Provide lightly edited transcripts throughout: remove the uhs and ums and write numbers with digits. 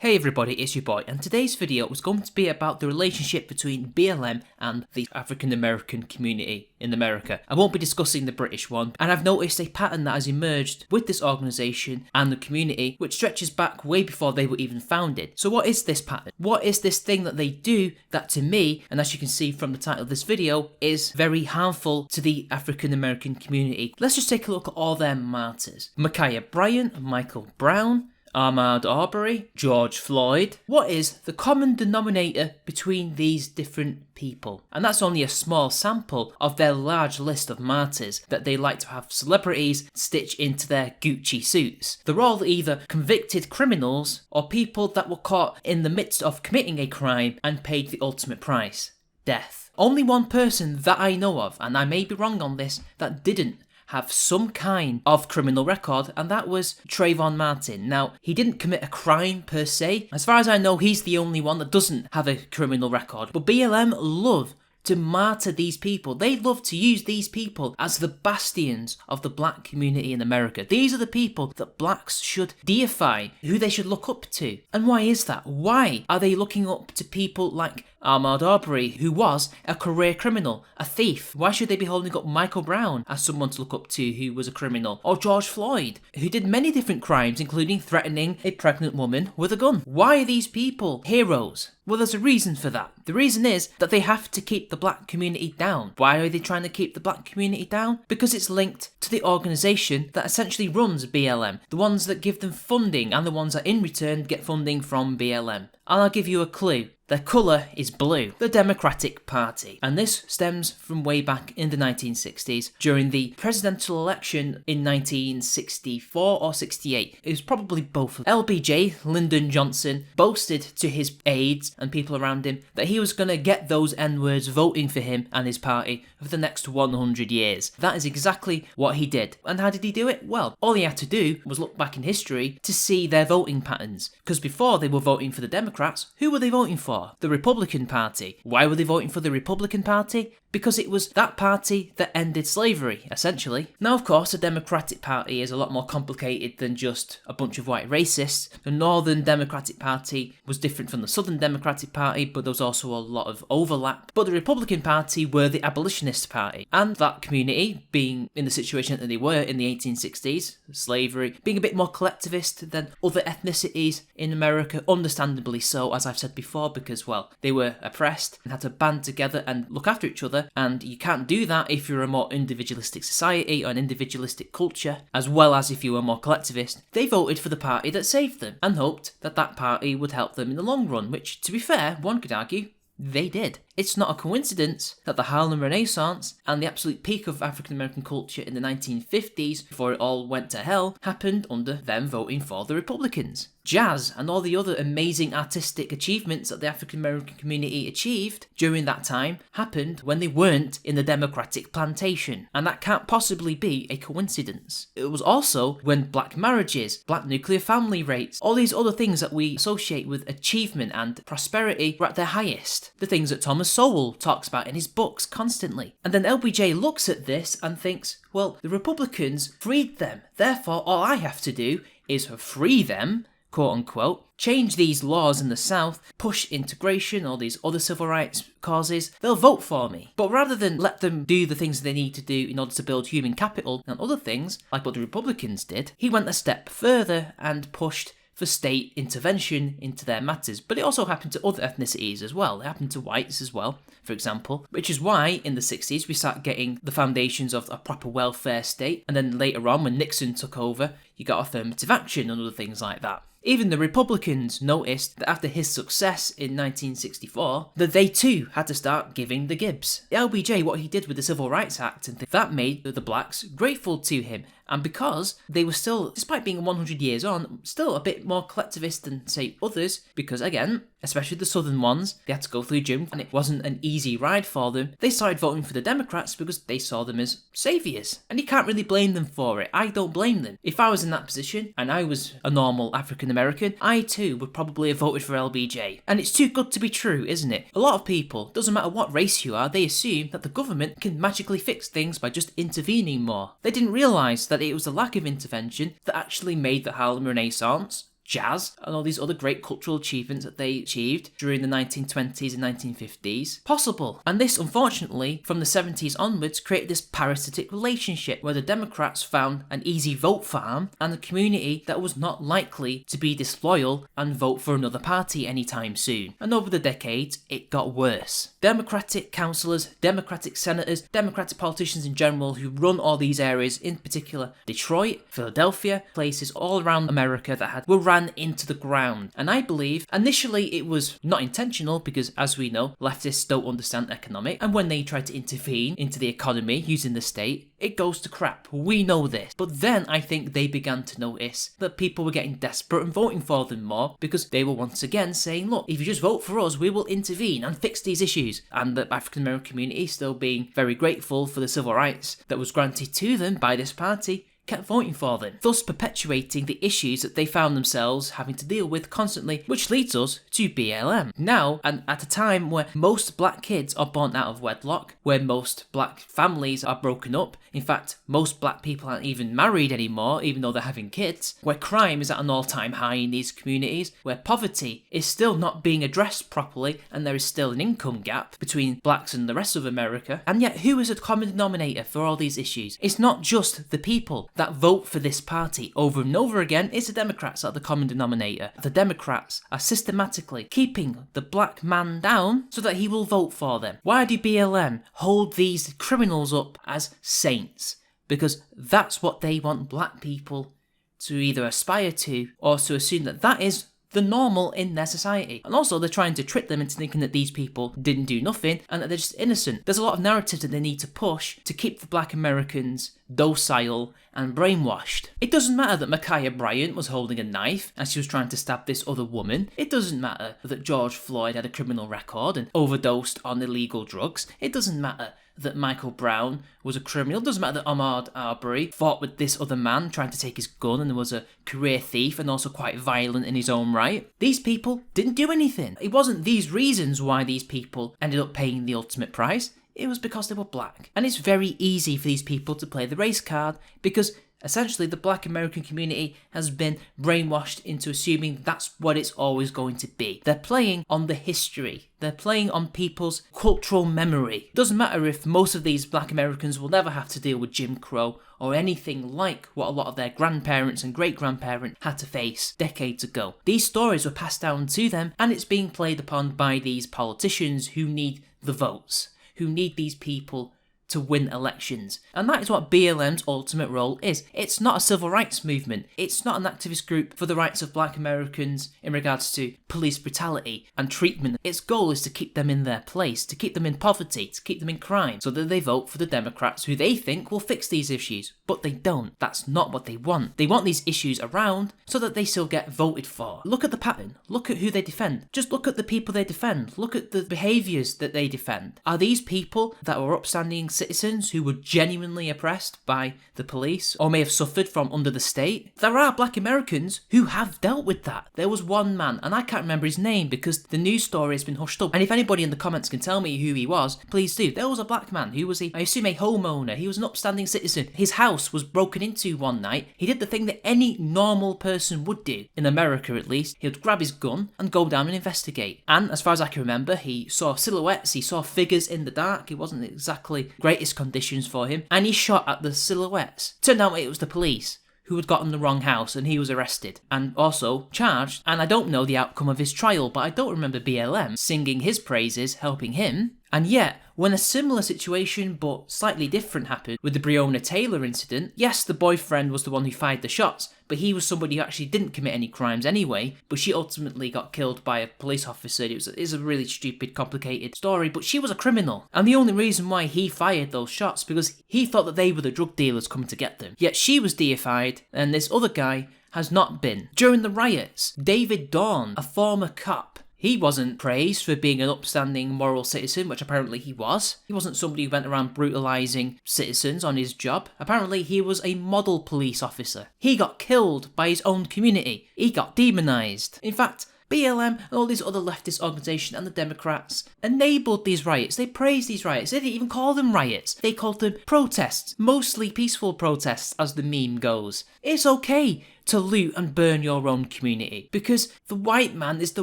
Hey everybody, it's your boy, and today's video was going to be about the relationship between BLM and the African American community in America. I won't be discussing the British one, and I've noticed a pattern that has emerged with this organisation and the community which stretches back way before they were even founded. So what is this pattern? What is this thing that they do that to me, and as you can see from the title of this video, is very harmful to the African American community? Let's just take a look at all their martyrs. Ma'Khia Bryant, Michael Brown, Ahmaud Arbery, George Floyd. What is the common denominator between these different people? And that's only a small sample of their large list of martyrs that they like to have celebrities stitch into their Gucci suits. They're all either convicted criminals or people that were caught in the midst of committing a crime and paid the ultimate price: death. Only one person that I know of, and I may be wrong on this, that didn't have some kind of criminal record, and that was Trayvon Martin. Now, he didn't commit a crime per se. As far as I know, he's the only one that doesn't have a criminal record. But BLM love to martyr these people. They love to use these people as the bastions of the black community in America. These are the people that blacks should deify, who they should look up to. And why is that? Why are they looking up to people like Ahmaud Arbery, who was a career criminal, a thief? Why should they be holding up Michael Brown as someone to look up to who was a criminal? Or George Floyd, who did many different crimes, including threatening a pregnant woman with a gun? Why are these people heroes? Well, there's a reason for that. The reason is that they have to keep the black community down. Why are they trying to keep the black community down? Because it's linked to the organisation that essentially runs BLM, the ones that give them funding and the ones that in return get funding from BLM. And I'll give you a clue. Their colour is blue, the Democratic Party. And this stems from way back in the 1960s, during the presidential election in 1964 or 68. It was probably both of them. LBJ, Lyndon Johnson, boasted to his aides and people around him that he was going to get those N-words voting for him and his party for the next 100 years. That is exactly what he did. And how did he do it? Well, all he had to do was look back in history to see their voting patterns. Because before they were voting for the Democrats, who were they voting for? The Republican Party. Why were they voting for the Republican Party? Because it was that party that ended slavery, essentially. Now, of course, the Democratic Party is a lot more complicated than just a bunch of white racists. The Northern Democratic Party was different from the Southern Democratic Party, but there was also a lot of overlap. But the Republican Party were the abolitionist party. And that community, being in the situation that they were in the 1860s, slavery, being a bit more collectivist than other ethnicities in America, understandably so, as I've said before, because, well, they were oppressed and had to band together and look after each other. And you can't do that if you're a more individualistic society or an individualistic culture, as well as if you were more collectivist. They voted for the party that saved them and hoped that that party would help them in the long run, which, to be fair, one could argue, they did. It's not a coincidence that the Harlem Renaissance and the absolute peak of African American culture in the 1950s, before it all went to hell, happened under them voting for the Republicans. Jazz and all the other amazing artistic achievements that the African American community achieved during that time happened when they weren't in the Democratic plantation. And that can't possibly be a coincidence. It was also when black marriages, black nuclear family rates, all these other things that we associate with achievement and prosperity were at their highest. The things that Thomas Sowell talks about in his books constantly. And then LBJ looks at this and thinks, well, the Republicans freed them. Therefore, all I have to do is free them, quote unquote, change these laws in the South, push integration, all these other civil rights causes, they'll vote for me. But rather than let them do the things they need to do in order to build human capital and other things, like what the Republicans did, he went a step further and pushed for state intervention into their matters. But it also happened to other ethnicities as well. It happened to whites as well, for example, which is why in the 60s we start getting the foundations of a proper welfare state. And then later on, when Nixon took over, you got affirmative action and other things like that. Even the Republicans noticed that after his success in 1964, that they too had to start giving the gibs. LBJ, what he did with the Civil Rights Act, and that made the blacks grateful to him. And because they were still, despite being 100 years on, still a bit more collectivist than, say, others, because again, especially the southern ones, they had to go through Jim, and it wasn't an easy ride for them. They started voting for the Democrats because they saw them as saviours. And you can't really blame them for it. I don't blame them. If I was in that position, and I was a normal African American, I too would probably have voted for LBJ. And it's too good to be true, isn't it? A lot of people, doesn't matter what race you are, they assume that the government can magically fix things by just intervening more. They didn't realise that it was the lack of intervention that actually made the Harlem Renaissance jazz, and all these other great cultural achievements that they achieved during the 1920s and 1950s possible. And this, unfortunately, from the 70s onwards, created this parasitic relationship where the Democrats found an easy vote farm and a community that was not likely to be disloyal and vote for another party anytime soon. And over the decades, it got worse. Democratic councillors, Democratic senators, Democratic politicians in general who run all these areas, in particular Detroit, Philadelphia, places all around America that were ran into the ground. And I believe initially it was not intentional because, as we know, leftists don't understand economics, and when they try to intervene into the economy using the state, it goes to crap. We know this. But then I think they began to notice that people were getting desperate and voting for them more because they were once again saying, look, if you just vote for us, we will intervene and fix these issues. And the African American community, still being very grateful for the civil rights that was granted to them by this party, kept voting for them, thus perpetuating the issues that they found themselves having to deal with constantly, which leads us to BLM. Now, and at a time where most black kids are born out of wedlock, where most black families are broken up, in fact, most black people aren't even married anymore, even though they're having kids, where crime is at an all-time high in these communities, where poverty is still not being addressed properly, and there is still an income gap between blacks and the rest of America, and yet who is a common denominator for all these issues? It's not just the people that vote for this party over and over again. It's the Democrats that are the common denominator. The Democrats are systematically keeping the black man down so that he will vote for them. Why do BLM hold these criminals up as saints? Because that's what they want black people to either aspire to or to assume that that is the normal in their society. And also they're trying to trick them into thinking that these people didn't do nothing and that they're just innocent. There's a lot of narratives that they need to push to keep the black Americans docile and brainwashed. It doesn't matter that Ma'Khia Bryant was holding a knife as she was trying to stab this other woman. It doesn't matter that George Floyd had a criminal record and overdosed on illegal drugs. It doesn't matter that Michael Brown was a criminal. It doesn't matter that Ahmaud Arbery fought with this other man trying to take his gun and was a career thief and also quite violent in his own right. These people didn't do anything. It wasn't these reasons why these people ended up paying the ultimate price. It was because they were black. And it's very easy for these people to play the race card because essentially the black American community has been brainwashed into assuming that's what it's always going to be. They're playing on the history. They're playing on people's cultural memory. It doesn't matter if most of these black Americans will never have to deal with Jim Crow or anything like what a lot of their grandparents and great-grandparents had to face decades ago. These stories were passed down to them and it's being played upon by these politicians who need the votes, who need these people to win elections. And that is what BLM's ultimate role is. It's not a civil rights movement. It's not an activist group for the rights of black Americans in regards to police brutality and treatment. Its goal is to keep them in their place, to keep them in poverty, to keep them in crime, so that they vote for the Democrats who they think will fix these issues. But they don't. That's not what they want. They want these issues around so that they still get voted for. Look at the pattern. Look at who they defend. Just look at the people they defend. Look at the behaviours that they defend. Are these people that were upstanding citizens who were genuinely oppressed by the police or may have suffered from under the state? There are black Americans who have dealt with that. There was one man, and I can't remember his name because the news story has been hushed up. And if anybody in the comments can tell me who he was, please do. There was a black man who was, I assume, a homeowner. He was an upstanding citizen. His house was broken into one night. He did the thing that any normal person would do, in America at least. He would grab his gun and go down and investigate. And as far as I can remember, he saw silhouettes, he saw figures in the dark. It wasn't exactly greatest conditions for him, and he shot at the silhouettes. Turned out it was the police who had gotten the wrong house, and he was arrested and also charged. And I don't know the outcome of his trial, but I don't remember BLM singing his praises, helping him. And yet, when a similar situation but slightly different happened with the Breonna Taylor incident, yes, the boyfriend was the one who fired the shots, but he was somebody who actually didn't commit any crimes anyway, but she ultimately got killed by a police officer. It is a really stupid, complicated story, but she was a criminal. And the only reason why he fired those shots because he thought that they were the drug dealers coming to get them. Yet she was deified, and this other guy has not been. During the riots, David Dawn, a former cop, he wasn't praised for being an upstanding moral citizen, which apparently he was. He wasn't somebody who went around brutalising citizens on his job. Apparently he was a model police officer. He got killed by his own community. He got demonised. In fact, BLM and all these other leftist organisations and the Democrats enabled these riots. They praised these riots. They didn't even call them riots. They called them protests, mostly peaceful protests as the meme goes. It's okay to loot and burn your own community because the white man is the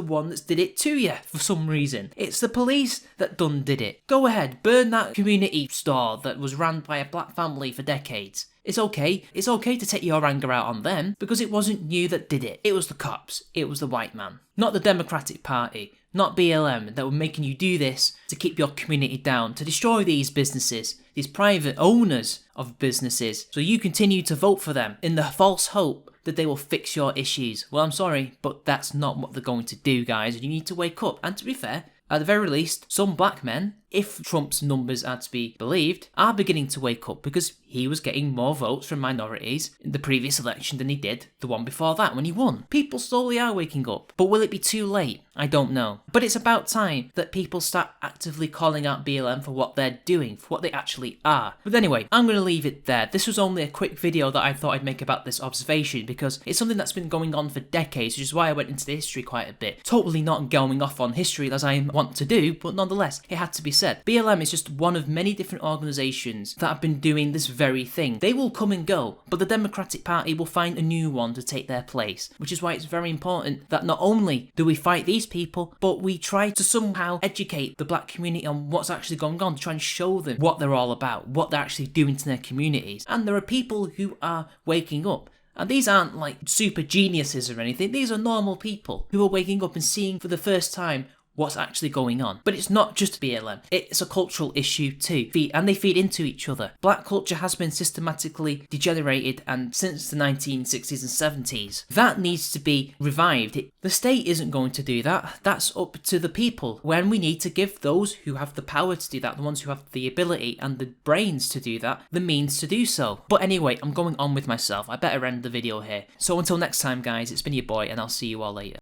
one that's did it to you for some reason. It's the police that did it. Go ahead, burn that community store that was run by a black family for decades. It's okay. It's okay to take your anger out on them because it wasn't you that did it. It was the cops. It was the white man. Not the Democratic Party. Not BLM that were making you do this to keep your community down, to destroy these businesses, these private owners of businesses, so you continue to vote for them in the false hope that they will fix your issues. Well, I'm sorry, but that's not what they're going to do, guys, and you need to wake up. And to be fair, at the very least, some black men, if Trump's numbers are to be believed, are beginning to wake up because he was getting more votes from minorities in the previous election than he did the one before that when he won. People slowly are waking up, but will it be too late? I don't know. But it's about time that people start actively calling out BLM for what they're doing, for what they actually are. But anyway, I'm going to leave it there. This was only a quick video that I thought I'd make about this observation because it's something that's been going on for decades, which is why I went into the history quite a bit. Totally not going off on history as I want to do, but nonetheless, it had to be said. BLM is just one of many different organisations that have been doing this very thing. They will come and go, but the Democratic Party will find a new one to take their place, which is why it's very important that not only do we fight these people, but we try to somehow educate the black community on what's actually going on, to try and show them what they're all about, what they're actually doing to their communities. And there are people who are waking up. And these aren't like super geniuses or anything, these are normal people who are waking up and seeing for the first time what's actually going on. But it's not just BLM, it's a cultural issue too, and they feed into each other. Black culture has been systematically degenerated and since the 1960s and 70s. That needs to be revived. The state isn't going to do that. That's up to the people, when we need to give those who have the power to do that, the ones who have the ability and the brains to do that, the means to do so. But anyway, I'm going on with myself. I better end the video here. So until next time, guys, it's been your boy, and I'll see you all later.